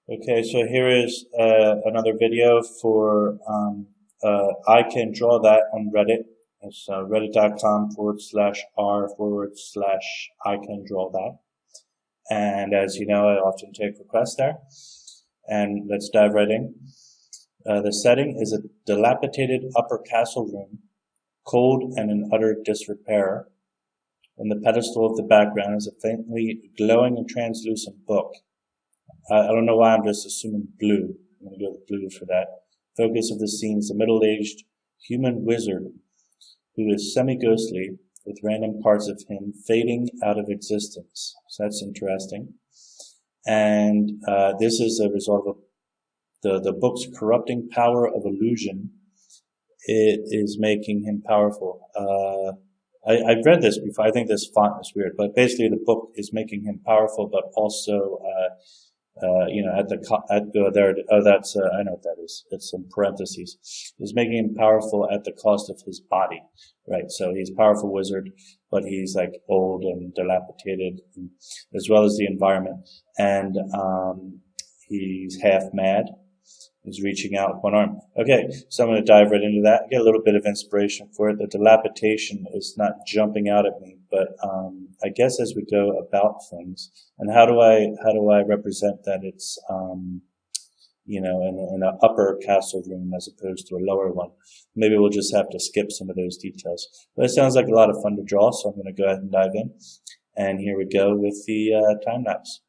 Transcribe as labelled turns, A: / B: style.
A: Okay, so here is another video for ICanDrawThat on Reddit. It's reddit.com/r/ICanDrawThat. And as you know, I often take requests there. And let's dive right in. The setting is a dilapidated upper castle room, cold and in utter disrepair. On the pedestal of the background is a faintly glowing and translucent book. I don't know why I'm just assuming blue. I'm going to go with blue for that. Focus of the scene is a middle-aged human wizard who is semi-ghostly, with random parts of him fading out of existence. So that's interesting. And this is a result of the book's corrupting power of illusion. It is making him powerful. I've read this before. I think this font is weird, but basically the book is making him powerful, but also I know what that is. It's in parentheses. Is making him powerful at the cost of his body, right? So he's a powerful wizard, but he's like old and dilapidated, as well as the environment. And he's half mad. He's reaching out with one arm. Okay, so I'm going to dive right into that. Get a little bit of inspiration for it. The dilapidation is not jumping out at me, but I guess as we go about things, and how do I represent that it's in an upper castle room as opposed to a lower one? Maybe we'll just have to skip some of those details. But it sounds like a lot of fun to draw, so I'm going to go ahead and dive in. And here we go with the time lapse.